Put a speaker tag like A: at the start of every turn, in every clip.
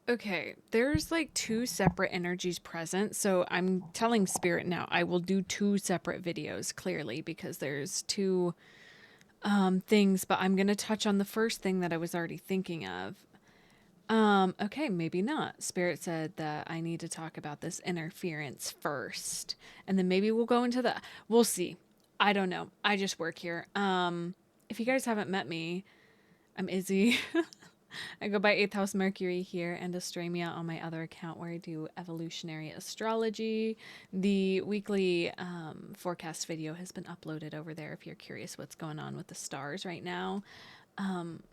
A: Okay, there's like two separate energies present. So I'm telling Spirit now I will do two separate videos clearly because there's two things, but I'm going to touch on the first thing that I was already thinking of. Okay, maybe not. Spirit said that I need to talk about this interference first, and then maybe we'll go into the we'll see. I don't know. I just work here. If you guys haven't met me, I'm Izzy. I go by 8th House Mercury here and Astremia on my other account where I do evolutionary astrology. The weekly forecast video has been uploaded over there if you're curious what's going on with the stars right now. Um,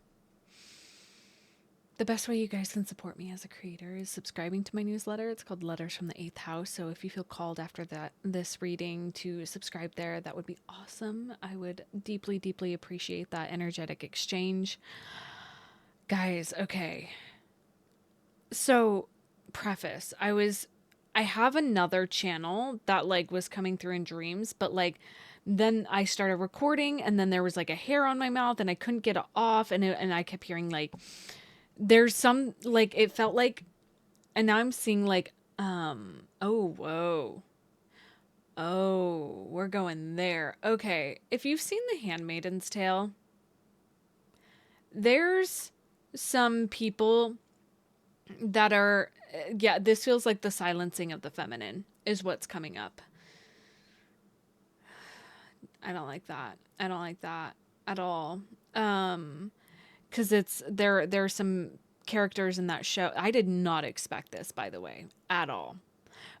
A: the best way you guys can support me as a creator is subscribing to my newsletter. It's called Letters from the 8th House. So if you feel called after this reading to subscribe there, that would be awesome. I would deeply, deeply appreciate that energetic exchange. Guys, okay. So, preface, I have another channel that like was coming through in dreams, but like then I started recording and then there was like a hair on my mouth and I couldn't get it off and I kept hearing like there's some like it felt like and now I'm seeing like oh whoa. Oh, we're going there. Okay, if you've seen The Handmaid's Tale, there's some people that are yeah, this feels like the silencing of the feminine is what's coming up. I don't like that. I don't like that at all. Cuz it's there's some characters in that show. I did not expect this by the way at all.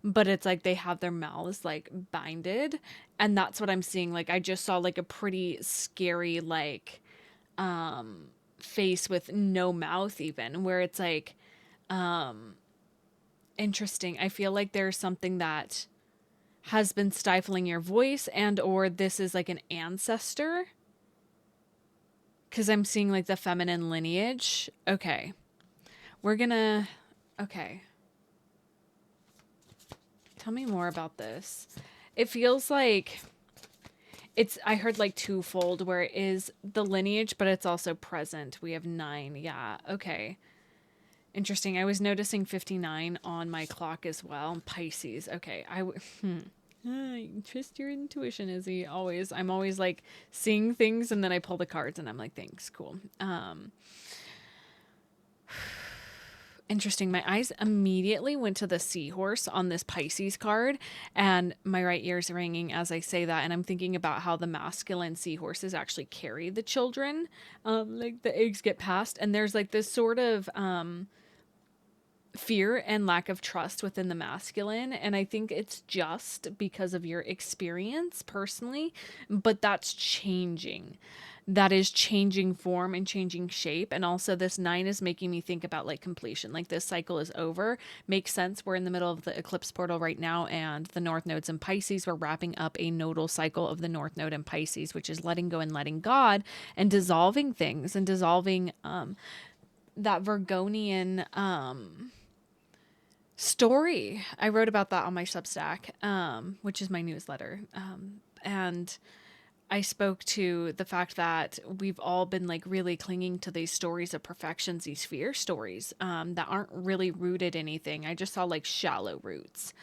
A: But it's like they have their mouths like binded and that's what I'm seeing. Like I just saw like a pretty scary like face with no mouth even where it's like interesting. I feel like there's something that has been stifling your voice and or this is like an ancestor because I'm seeing like the feminine lineage. Okay. We're gonna okay. Tell me more about this. It feels like it's I heard like twofold where it is the lineage but it's also present. We have 9. Yeah. Okay. Interesting. I was noticing 59 on my clock as well. Pisces. Okay. Trust your intuition, Izzy. Always. I'm always like seeing things and then I pull the cards and I'm like, thanks. Cool. Interesting. My eyes immediately went to the seahorse on this Pisces card, and my right ear's ringing as I say that. And I'm thinking about how the masculine seahorses actually carry the children, like the eggs get passed, and there's like this sort of fear and lack of trust within the masculine. And I think it's just because of your experience personally, but that's changing. That is changing form and changing shape. And also, this 9 is making me think about like completion. Like, this cycle is over. Makes sense. We're in the middle of the eclipse portal right now, and the North Node's in Pisces. We're wrapping up a nodal cycle of the North Node in Pisces, which is letting go and letting God and dissolving things and dissolving that Virgonian story. I wrote about that on my Substack, which is my newsletter. And I spoke to the fact that we've all been like really clinging to these stories of perfections, these fear stories that aren't really rooted in anything. I just saw like shallow roots.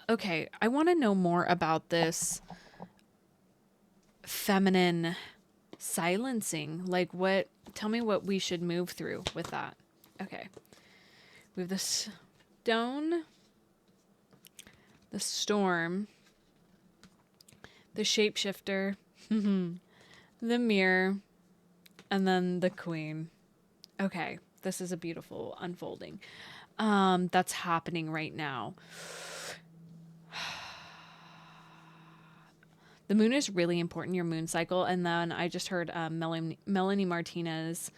A: Okay, I want to know more about this feminine silencing. Like, what? Tell me what we should move through with that. Okay, we have this stone, the storm, the shapeshifter, the mirror, and then the queen. Okay, this is a beautiful unfolding. That's happening right now. The moon is really important, your moon cycle. And then I just heard Melanie Martinez,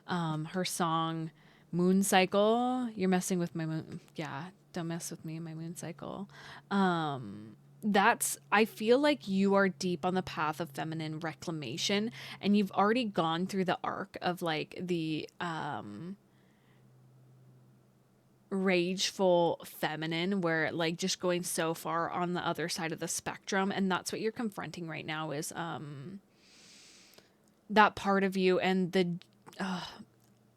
A: her song Moon Cycle. You're messing with my moon. Yeah, don't mess with me and my moon cycle. That's I feel like you are deep on the path of feminine reclamation and you've already gone through the arc of like the rageful feminine where like just going so far on the other side of the spectrum, and that's what you're confronting right now is that part of you. And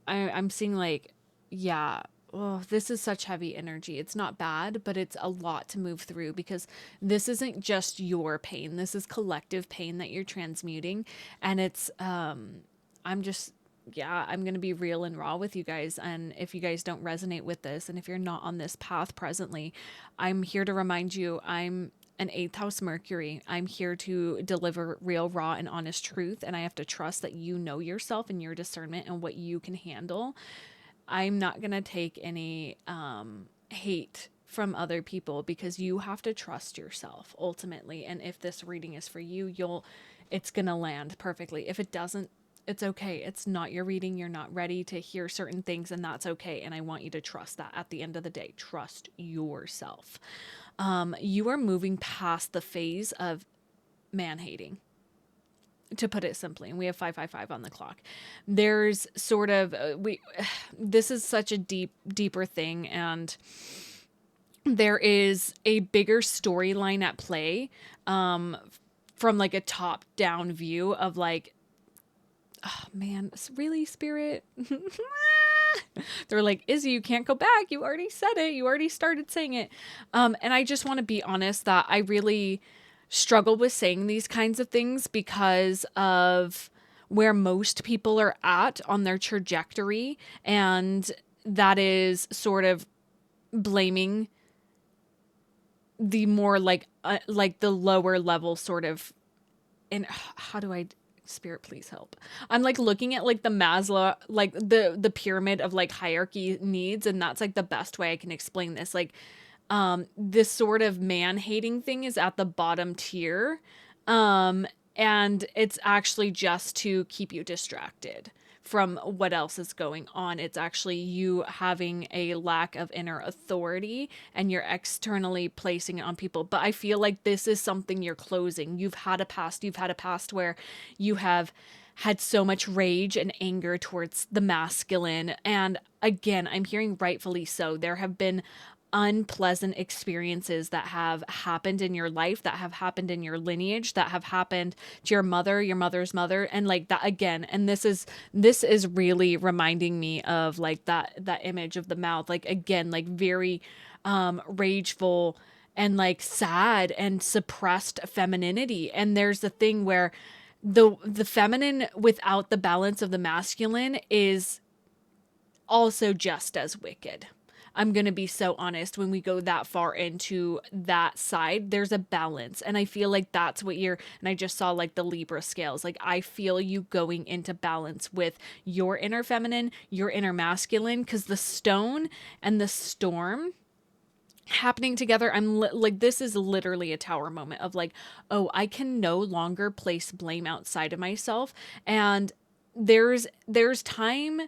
A: I'm seeing like, yeah, oh, this is such heavy energy. It's not bad, but it's a lot to move through because this isn't just your pain. This is collective pain that you're transmuting. And it's, I'm just, yeah, I'm going to be real and raw with you guys. And if you guys don't resonate with this, and if you're not on this path presently, I'm here to remind you I'm an eighth house Mercury. I'm here to deliver real, raw, and honest truth. And I have to trust that you know yourself and your discernment and what you can handle. I'm not going to take any hate from other people because you have to trust yourself ultimately. And if this reading is for you, it's going to land perfectly. If it doesn't, it's okay. It's not your reading. You're not ready to hear certain things, and that's okay. And I want you to trust that at the end of the day. Trust yourself. You are moving past the phase of man hating, to put it simply, and we have 555 on the clock. There's sort of this is such a deeper thing, and there is a bigger storyline at play, from like a top down view of like, oh man, really, spirit. They're like, Izzy, you can't go back, you already said it, you already started saying it. And I just want to be honest that I really struggle with saying these kinds of things because of where most people are at on their trajectory, and that is sort of blaming the more like the lower level sort of, and how do I, spirit please help, I'm like looking at like the Maslow, like the pyramid of like hierarchy needs, and that's like the best way I can explain this. Like this sort of man hating thing is at the bottom tier. And it's actually just to keep you distracted from what else is going on. It's actually you having a lack of inner authority and you're externally placing it on people. But I feel like this is something you're closing. You've had a past where you have had so much rage and anger towards the masculine. And again, I'm hearing rightfully so. There have been unpleasant experiences that have happened in your life, that have happened in your lineage, that have happened to your mother, your mother's mother, and like that again. And this is really reminding me of like that image of the mouth, like again, like very rageful and like sad and suppressed femininity. And there's the thing where the feminine without the balance of the masculine is also just as wicked. I'm going to be so honest, when we go that far into that side, there's a balance. And I feel like that's what and I just saw like the Libra scales. Like I feel you going into balance with your inner feminine, your inner masculine, because the stone and the storm happening together, I'm like, this is literally a tower moment of like, oh, I can no longer place blame outside of myself. And there's time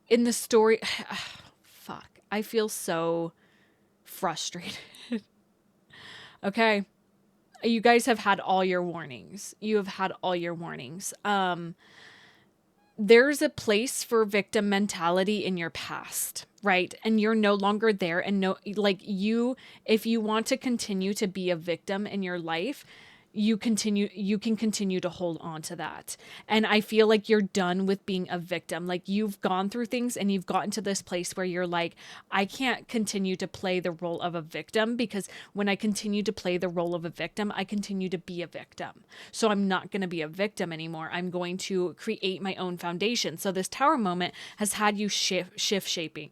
A: in the story. Fuck. I feel so frustrated. Okay. You guys have had all your warnings. You have had all your warnings. There's a place for victim mentality in your past, right? And you're no longer there. And no, like if you want to continue to be a victim in your life, you can continue to hold on to that. And I feel like you're done with being a victim. Like you've gone through things and you've gotten to this place where you're like, I can't continue to play the role of a victim, because when I continue to play the role of a victim, I continue to be a victim. So I'm not going to be a victim anymore. I'm going to create my own foundation. So this tower moment has had you shape shifting.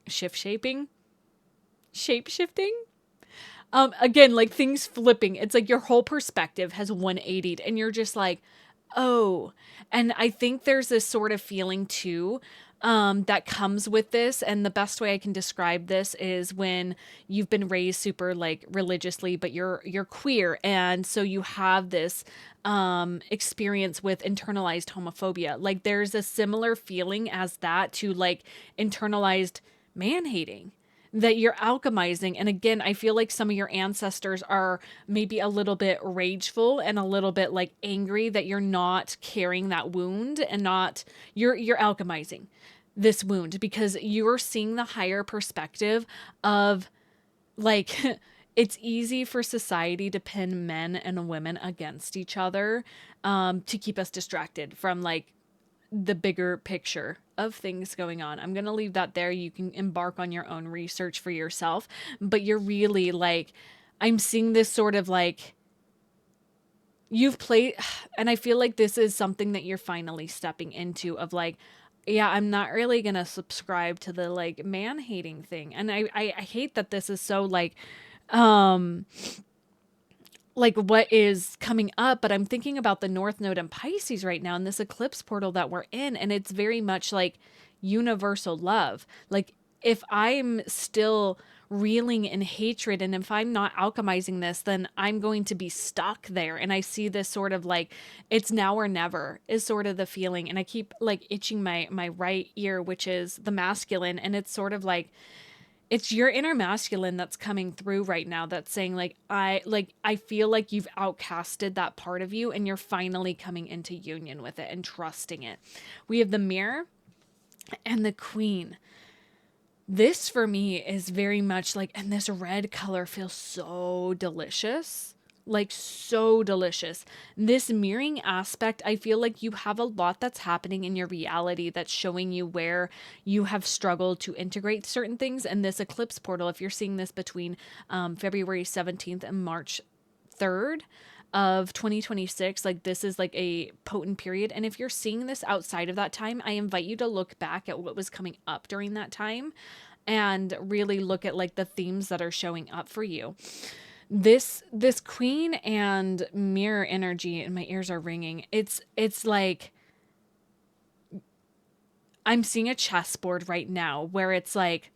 A: Again, like things flipping. It's like your whole perspective has 180'd and you're just like, oh. And I think there's this sort of feeling too, that comes with this. And the best way I can describe this is when you've been raised super like religiously, but you're queer. And so you have this, experience with internalized homophobia. Like there's a similar feeling as that to like internalized man hating that you're alchemizing. And again, I feel like some of your ancestors are maybe a little bit rageful and a little bit like angry that you're not carrying that wound, and not you're alchemizing this wound because you're seeing the higher perspective of like it's easy for society to pin men and women against each other, to keep us distracted from like the bigger picture of things going on. I'm going to leave that there. You can embark on your own research for yourself, but you're really like, I'm seeing this sort of like, you've played, and I feel like this is something that you're finally stepping into of like, yeah, I'm not really gonna subscribe to the like man hating thing. And I hate that this is so um like what is coming up, but I'm thinking about the North Node and Pisces right now and this eclipse portal that we're in, and it's very much like universal love. Like if I'm still reeling in hatred and if I'm not alchemizing this, then I'm going to be stuck there. And I see this sort of like it's now or never is sort of the feeling. And I keep like itching my right ear, which is the masculine, and it's sort of like it's your inner masculine that's coming through right now that's saying I feel like you've outcasted that part of you and you're finally coming into union with it and trusting it. We have the mirror and the queen. This for me is very much like, and this red color feels so delicious. Like so delicious. This mirroring aspect, I feel like you have a lot that's happening in your reality that's showing you where you have struggled to integrate certain things. And this eclipse portal, if you're seeing this between February 17th and March 3rd of 2026, like this is like a potent period. And if you're seeing this outside of that time, I invite you to look back at what was coming up during that time and really look at like the themes that are showing up for you. This queen and mirror energy, and my ears are ringing. It's like I'm seeing a chessboard right now where it's like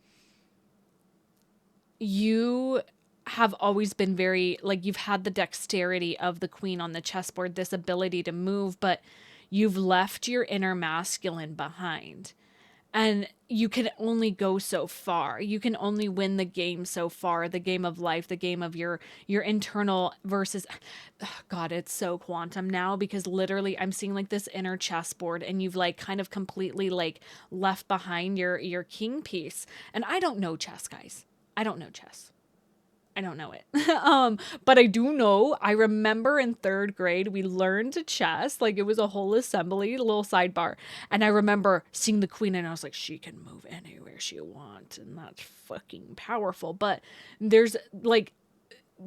A: you have always been very like you've had the dexterity of the queen on the chessboard, this ability to move, but you've left your inner masculine behind. And you can only go so far. You can only win the game so far, the game of life, the game of your internal versus God, it's so quantum now because literally I'm seeing like this inner chessboard and you've like kind of completely like left behind your king piece. And I don't know chess, guys. I don't know chess. I don't know it. But I do know, I remember in third grade, we learned chess. Like it was a whole assembly, little sidebar. And I remember seeing the queen and I was like, she can move anywhere she wants. And that's fucking powerful. But there's like,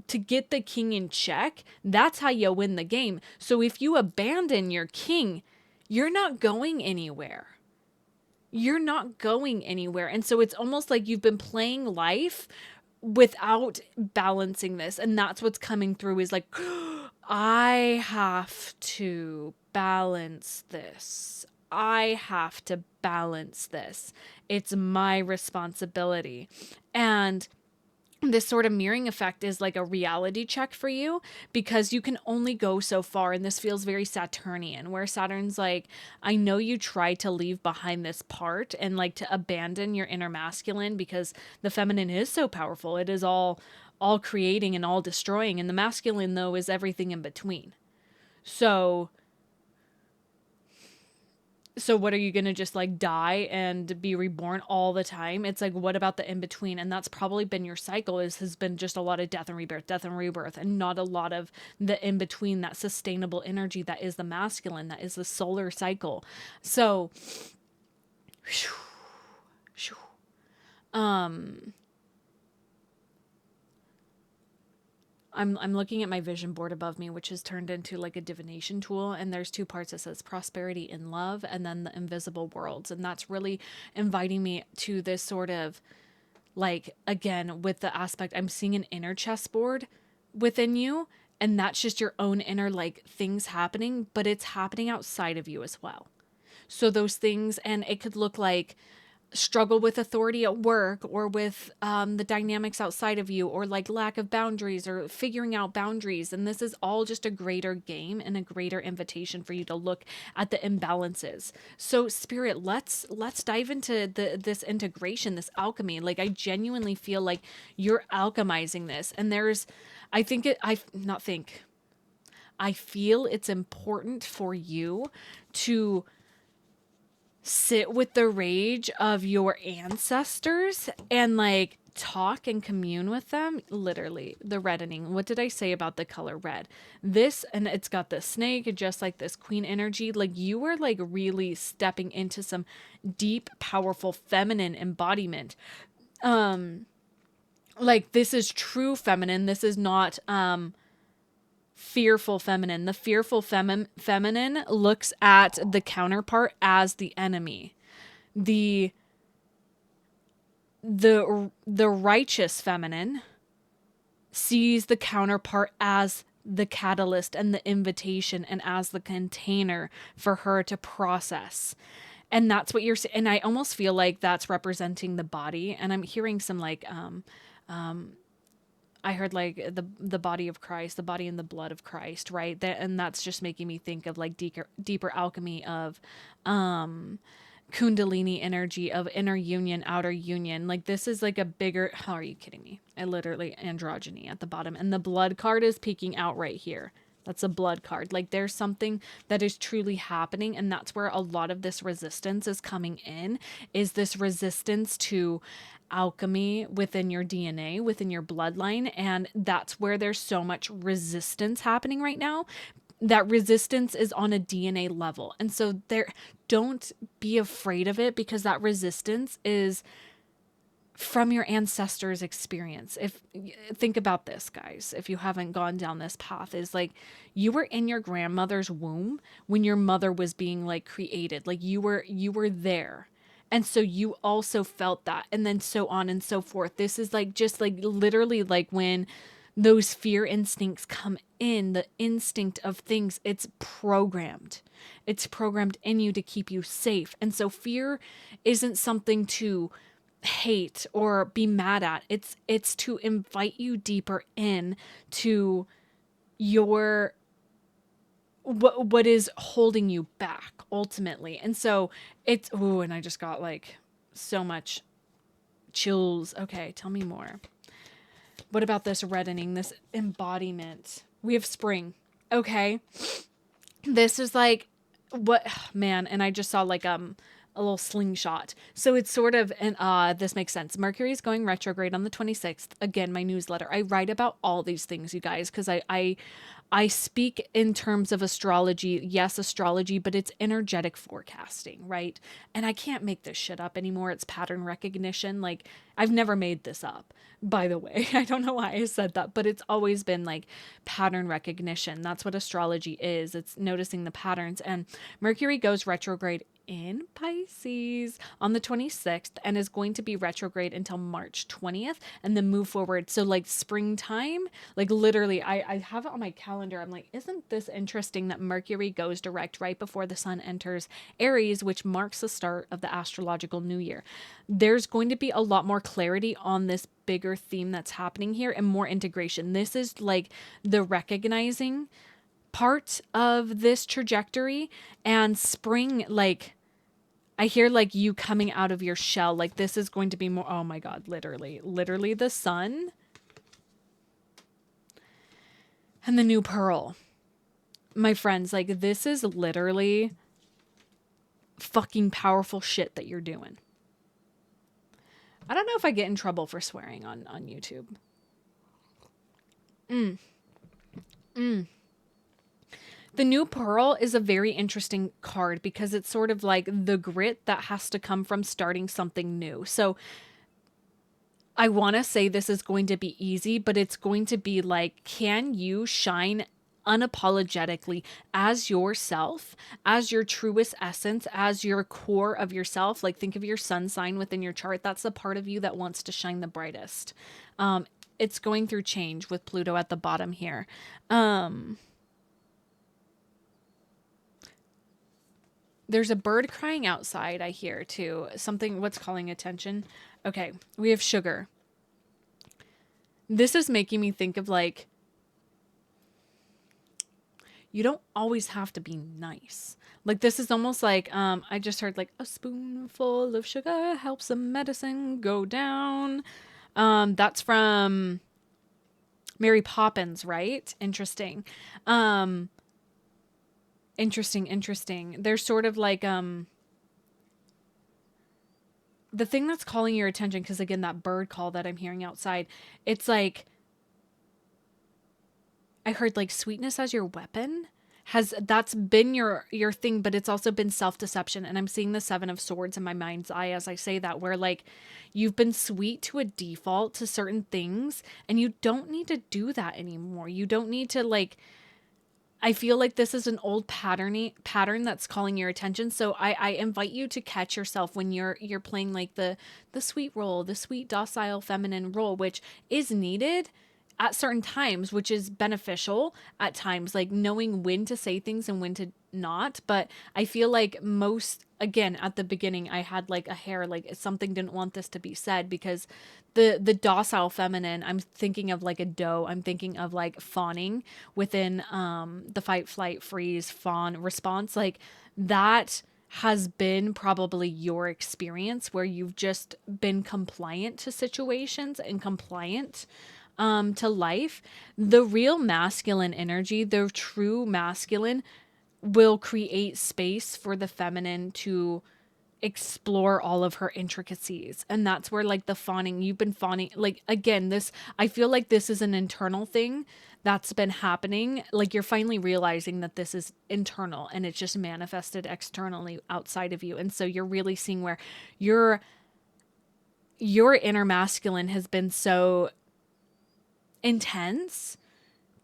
A: to get the king in check, that's how you win the game. So if you abandon your king, you're not going anywhere. You're not going anywhere. And so it's almost like you've been playing life without balancing this, and that's what's coming through is like I have to balance this. I have to balance this. It's my responsibility. And this sort of mirroring effect is like a reality check for you because you can only go so far. And this feels very Saturnian, where Saturn's like, I know you tried to leave behind this part and like to abandon your inner masculine because the feminine is so powerful. It is all creating and all destroying. And the masculine, though, is everything in between. So what are you going to just like die and be reborn all the time? It's like, what about the in between? And that's probably been your cycle has been just a lot of death and rebirth, and not a lot of the in between, that sustainable energy that is the masculine, that is the solar cycle. So, I'm looking at my vision board above me, which is turned into like a divination tool. And there's two parts. It says prosperity in love and then the invisible worlds. And that's really inviting me to this sort of like, again, with the aspect, I'm seeing an inner chessboard within you. And that's just your own inner like things happening, but it's happening outside of you as well. So those things, and it could look like struggle with authority at work or with the dynamics outside of you, or like lack of boundaries or figuring out boundaries. And this is all just a greater game and a greater invitation for you to look at the imbalances. So spirit, let's dive into this integration, this alchemy. Like I genuinely feel like you're alchemizing this. And I feel it's important for you to sit with the rage of your ancestors and like talk and commune with them, literally the reddening. What did I say about the color red? This, and it's got the snake, just like this queen energy. Like you were like really stepping into some deep, powerful feminine embodiment. Like this is true feminine. This is not fearful feminine. The fearful feminine looks at the counterpart as the enemy. The righteous feminine sees the counterpart as the catalyst and the invitation and as the container for her to process. And that's what you're saying. And I almost feel like that's representing the body. And I'm hearing some like I heard like the body of Christ, the body and the blood of Christ, right? And that's just making me think of like deeper alchemy of Kundalini energy, of inner union, outer union. Like this is like a bigger, how are you kidding me? I literally androgyny at the bottom, and the blood card is peeking out right here. That's a blood card. Like there's something that is truly happening, and that's where a lot of this resistance is coming in, is this resistance to alchemy within your DNA, within your bloodline. And that's where there's so much resistance happening right now. That resistance is on a DNA level. And so don't be afraid of it, because that resistance is from your ancestors' experience. If think about this, guys, if you haven't gone down this path, is like you were in your grandmother's womb when your mother was being like created. Like you were there. And so you also felt that, and then so on and so forth. This is like just like literally like when those fear instincts come in, the instinct of things, it's programmed. It's programmed in you to keep you safe. And so fear isn't something to hate or be mad at. It's to invite you deeper in to your what is holding you back ultimately. And so it's, ooh, and I just got like so much chills. Okay, tell me more. What about this reddening, this embodiment? We have spring. Okay. This is like what, man, and I just saw like a little slingshot. So it's sort of an this makes sense. Mercury is going retrograde on the 26th. Again, my newsletter. I write about all these things, you guys, because I speak in terms of astrology. Yes, astrology, but it's energetic forecasting, right? And I can't make this shit up anymore. It's pattern recognition. Like, I've never made this up, by the way. I don't know why I said that, but it's always been like pattern recognition. That's what astrology is. It's noticing the patterns. And Mercury goes retrograde in Pisces on the 26th and is going to be retrograde until March 20th and then move forward. So like springtime, like literally I have it on my calendar. I'm like, isn't this interesting that Mercury goes direct right before the sun enters Aries, which marks the start of the astrological new year. There's going to be a lot more clarity on this bigger theme that's happening here and more integration. This is like the recognizing part of this trajectory, and spring, like I hear like you coming out of your shell. Like this is going to be more, oh my God, literally the sun and the new pearl. My friends, like this is literally fucking powerful shit that you're doing. I don't know if I get in trouble for swearing on YouTube. The new pearl is a very interesting card because it's sort of like the grit that has to come from starting something new. So I want to say this is going to be easy, but it's going to be like, can you shine unapologetically as yourself, as your truest essence, as your core of yourself? Like think of your sun sign within your chart. That's the part of you that wants to shine the brightest. It's going through change with Pluto at the bottom here. There's a bird crying outside, I hear, too. Something, what's calling attention? Okay, we have sugar. This is making me think of, like, you don't always have to be nice. Like, this is almost like, I just heard, like, a spoonful of sugar helps the medicine go down. That's from Mary Poppins, right? Interesting. Interesting. There's sort of like the thing that's calling your attention, because again, that bird call that I'm hearing outside, it's like, I heard like sweetness as your weapon. That's been your thing, but it's also been self-deception. And I'm seeing the 7 of Swords in my mind's eye as I say that, where like you've been sweet to a default to certain things, and you don't need to do that anymore. You don't need to like, I feel like this is an old pattern that's calling your attention. So I invite you to catch yourself when you're playing like the sweet role, the sweet docile feminine role, which is needed at certain times, which is beneficial at times, like knowing when to say things and when to not. But I feel like most, again, at the beginning, I had like a hair, like something didn't want this to be said, because the docile feminine, I'm thinking of like a doe. I'm thinking of like fawning within the fight, flight, freeze, fawn response. Like that has been probably your experience, where you've just been compliant to situations and compliant to life. The real masculine energy, the true masculine, will create space for the feminine to explore all of her intricacies. And that's where like the fawning, you've been fawning, like again, this, I feel like this is an internal thing that's been happening. Like you're finally realizing that this is internal and it's just manifested externally outside of you. And so you're really seeing where your inner masculine has been so intense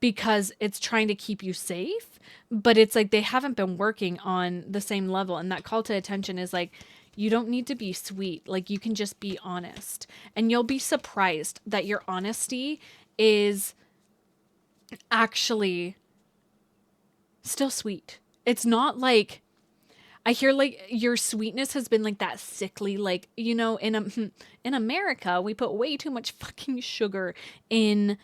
A: because it's trying to keep you safe, but it's like they haven't been working on the same level. And that call to attention is like, you don't need to be sweet. Like you can just be honest, and you'll be surprised that your honesty is actually still sweet. It's not like, I hear like your sweetness has been like that sickly, like, you know, in America, we put way too much fucking sugar in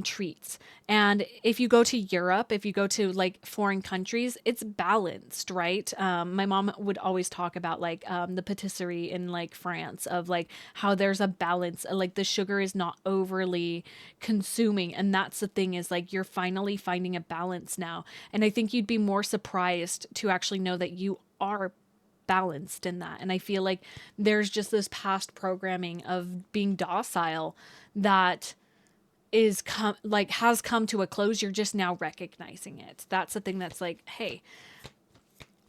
A: treats. And if you go to Europe, if you go to like foreign countries, it's balanced, right? My mom would always talk about like the patisserie in like France, of like how there's a balance, like the sugar is not overly consuming. And that's the thing, is like you're finally finding a balance now. And I think you'd be more surprised to actually know that you are balanced in that. And I feel like there's just this past programming of being docile that has come to a close. You're just now recognizing it. That's the thing that's like, hey,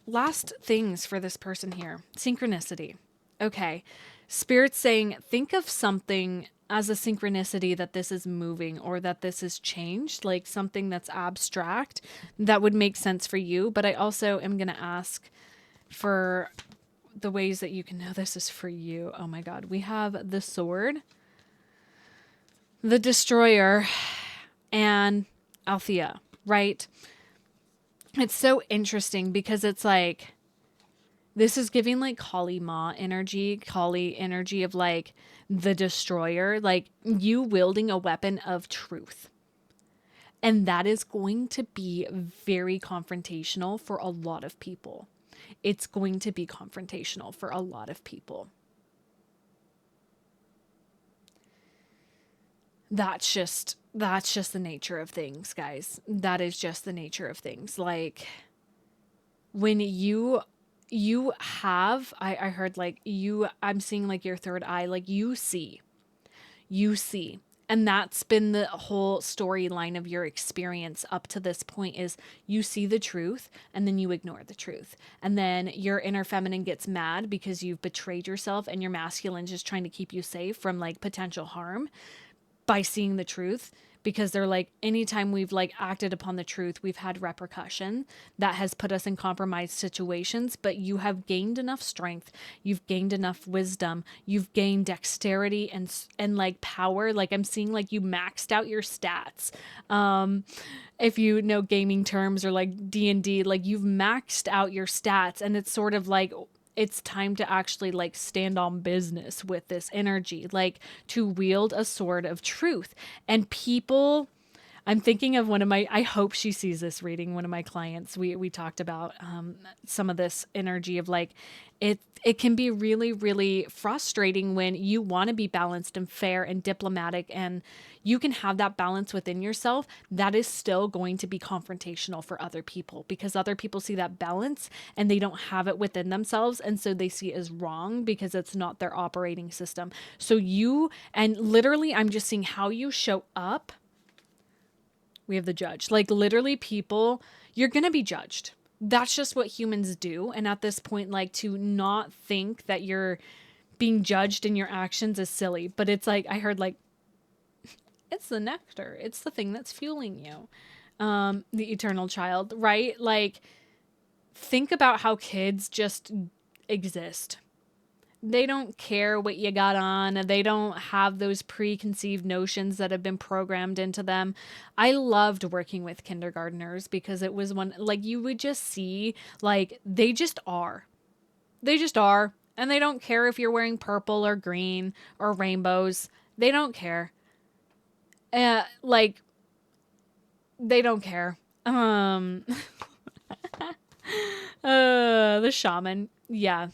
A: last things for this person here. Synchronicity. Okay. Spirit's saying, think of something as a synchronicity that this is moving or that this is changed, like something that's abstract that would make sense for you. But I also am going to ask for the ways that you can know this is for you. Oh my God. We have the Sword, the Destroyer, and Althea, right? It's so interesting because it's like, this is giving like Kali Ma energy, Kali energy of like the Destroyer, like you wielding a weapon of truth. And that is going to be very confrontational for a lot of people. It's going to be confrontational for a lot of people. That's just the nature of things, guys. That is just the nature of things. Like when you have, I heard like I'm seeing like your third eye, like you see. And that's been the whole storyline of your experience up to this point, is you see the truth and then you ignore the truth. And then your inner feminine gets mad because you've betrayed yourself, and your masculine just trying to keep you safe from like potential harm by seeing the truth, because they're like, anytime we've like acted upon the truth, we've had repercussion that has put us in compromised situations. But you have gained enough strength, you've gained enough wisdom, you've gained dexterity and like power. Like I'm seeing like you maxed out your stats. If you know gaming terms or like D&D, like you've maxed out your stats, and it's sort of like, it's time to actually like stand on business with this energy, like to wield a sword of truth. And people, I'm thinking of one of my, I hope she sees this reading, one of my clients. We talked about some of this energy of like, it can be really, really frustrating when you want to be balanced and fair and diplomatic, and you can have that balance within yourself. That is still going to be confrontational for other people, because other people see that balance and they don't have it within themselves. And so they see it as wrong because it's not their operating system. So and literally, I'm just seeing how you show up. We have the judge. Like literally people, you're going to be judged. That's just what humans do. And at this point, like to not think that you're being judged in your actions is silly. But it's like, I heard like, it's the nectar. It's the thing that's fueling you. The eternal child, right? Like think about how kids just exist. They don't care what you got on. They don't have those preconceived notions that have been programmed into them. I loved working with kindergartners because it was one, like you would just see, like they just are. They just are. And they don't care if you're wearing purple or green or rainbows. They don't care. Like, they don't care. The shaman. Yeah.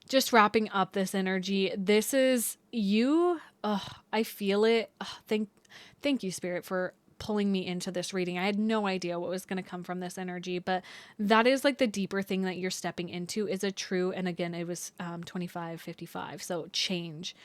A: Just wrapping up this energy. This is you. I feel it. Thank you, Spirit, for pulling me into this reading. I had no idea what was going to come from this energy, but that is like the deeper thing that you're stepping into is a true, and again, it was 2555. So change.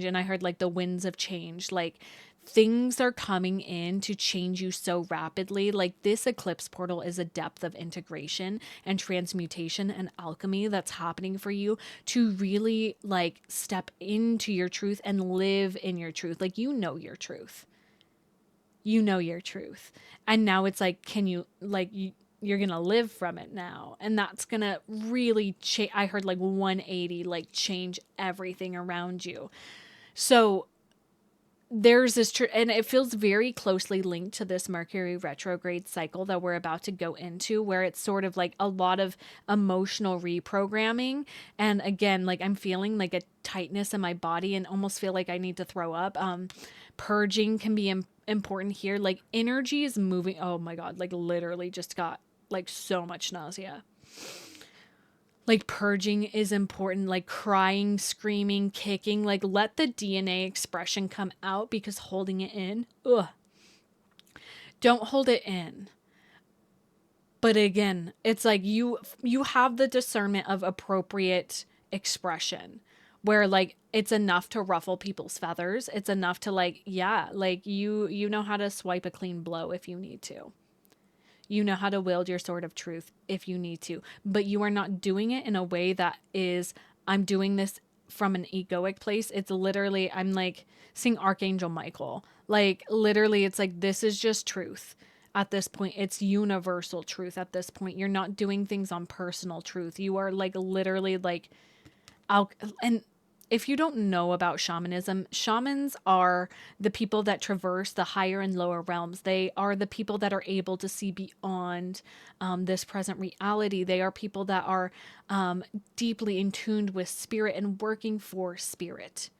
A: And I heard like the winds of change, like things are coming in to change you so rapidly. Like this eclipse portal is a depth of integration and transmutation and alchemy that's happening for you to really like step into your truth and live in your truth. Like you know your truth. You know your truth. And now it's like, can you like you're going to live from it now. And that's going to really change. I heard like 180, like change everything around you. So there's this, and it feels very closely linked to this Mercury retrograde cycle that we're about to go into, where it's sort of like a lot of emotional reprogramming. And again, like I'm feeling like a tightness in my body and almost feel like I need to throw up. Purging can be important here. Like energy is moving. Oh my God, like literally just got like so much nausea. Like purging is important, like crying, screaming, kicking, like let the DNA expression come out, because holding it in, don't hold it in. But again, it's like you have the discernment of appropriate expression where like it's enough to ruffle people's feathers. It's enough to like, yeah, like you know how to swipe a clean blow if you need to. You know how to wield your sword of truth if you need to, but you are not doing it in a way that is, I'm doing this from an egoic place. It's literally, I'm like seeing Archangel Michael. Like literally, it's like, this is just truth at this point. It's universal truth at this point. You're not doing things on personal truth. You are like literally like, and if you don't know about shamanism, shamans are the people that traverse the higher and lower realms. They are the people that are able to see beyond this present reality. They are people that are deeply in tuned with spirit and working for spirit.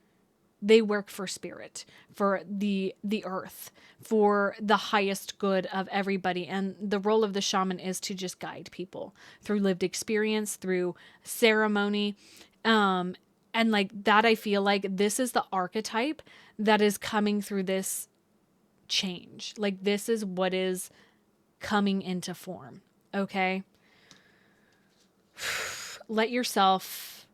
A: They work for spirit, for the earth, for the highest good of everybody. And the role of the shaman is to just guide people through lived experience, through ceremony. And like that, I feel like this is the archetype that is coming through this change. Like this is what is coming into form. Okay. Let yourself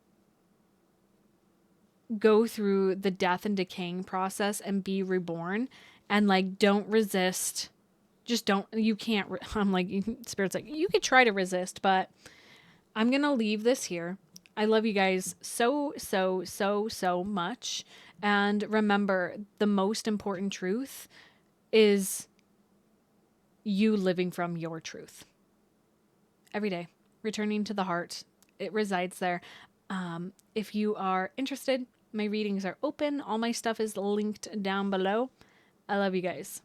A: go through the death and decaying process and be reborn, and like, don't resist. Just don't, you can't, I'm like, Spirit's like, you could try to resist, but I'm going to leave this here. I love you guys so, so, so, so much. And remember, the most important truth is you living from your truth. Every day, returning to the heart. It resides there. If you are interested, my readings are open. All my stuff is linked down below. I love you guys.